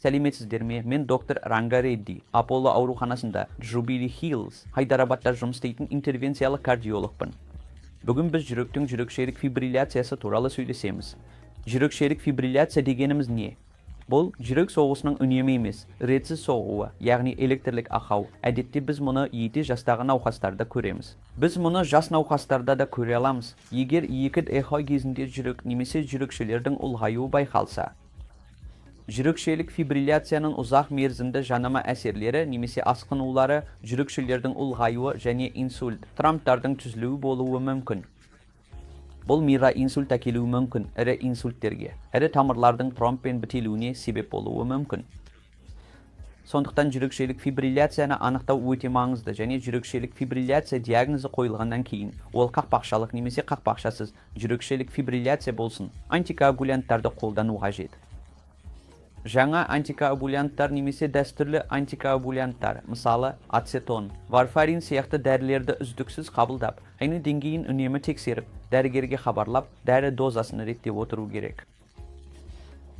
Сәлеметсіздер ме? Мен доктор Ранга Редди, Аполло ауруханасында Jubilee Hills, Хайдарабадта жұмыс істейтін интервенциялық кардиологпын. Бүгін біз жүректің жүрекшелік фибрилляциясы туралы сөйлесеміз. Жүрекшелік фибрилляция дегеніміз не? Бұл жүрек соғысының үнемі емес, ретсіз соғуы, яғни электрлік ақау. Әдетте біз мұны ерте жастағы науқастарда көреміз. Біз мұны жас науқастарда да көре аламыз. Егер екі эхо кезінде жүрек немесе жүрекшелердің ұлғаюы байқалса. Жүрекшелік фибрилляцияның ұзақ мерзімді жанама әсерлері немесе асқынулары жүрекшелердің ұлғаюы және инсульт, тромбтардың түзілуі болуы мүмкін. Бұл мира инсульт әкелуі мүмкін, ірі инсульттерге, ірі тамырлардың тромбпен бітелуіне себеп болуы мүмкін. Сондықтан жүрекшелік фибрилляцияны анықтау өте маңызды және жүрекшелік фибрилляция диагнозы қойылғаннан кейін ол қақпақшалық немесе қақпақшасыз жүрекшелік фибрилляция болсын, антикоагулянттарды қолдану қажет. Жаңа антикоагулянттар немесе дәстүрлі антикоагулянттар, мысалы ацетон, варфарин сияқты дәрілерді үздіксіз қабылдап, айны деңгейін үнемі тексеріп, дәрігерге хабарлап, дәрі дозасын реттеп отыру керек.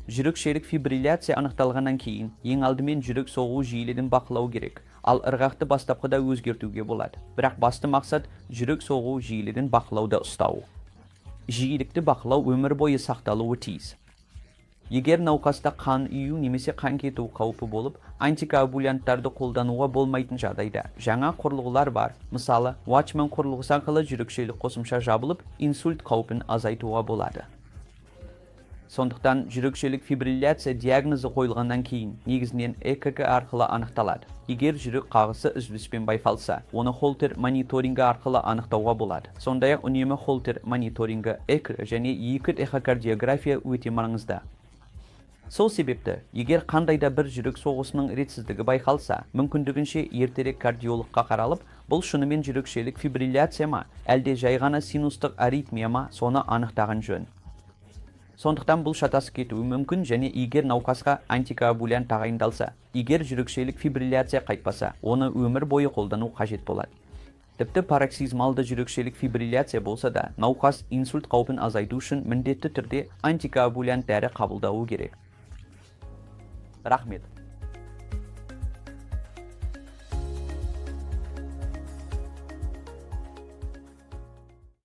Жүрекшелік фибрилляция анықталғаннан кейін, ең алдымен жүрек соғу жиілігін бақылау керек, ал ырғақты бастапқыда өзгертуге болады. Бірақ басты мақсат жүрек соғу жиілігін бақылауда ұстау. Жиілікті бақылау өмір бойы сақталуы тиіс. Егер науқаста қан үйу немесе қан кету қаупі болып, антикоагулянттарды қолдануға болмайтын жағдайда жаңа құрылғылар бар. Мысалы, Watchman құрылғысы арқылы жүрекшелік қосымша жабылып, инсульт қаупін азайтуға болады. Сондықтан жүрекшелік фибрилляция диагнозы қойылғаннан кейін негізінен ЭКГ арқылы анықталады. Егер жүрек қағысы үзіліспен байқалса, оны Holter мониторингі арқылы анықтауға болады. Сондай-ақ үнемі Holter мониторингі, ЭКГ және екі эхокардиография өте маңызды. Сол себепті, егер қандайда бір жүрек соғысының ретсіздігі байқалса, мүмкіндігінше ертерек кардиологқа қаралып, бұл шынымен жүрекшелік фибрилляция ма, әлде жай ғана синустық аритмия ма, соны анықтаған жөн. Сондықтан бұл шатасып кетуі мүмкін және егер науқасқа антикоагулянт тағайындалса, егер жүрекшелік фибрилляция қайтпаса, оны өмір бойы қолдану қажет болады. Тіпті пароксизмалды жүрекшелік фибрилляция болса да, науқас инсульт қаупін азайту үшін міндетті түрде антикоагулянт дәрі қабылдауы керек. Рахмет.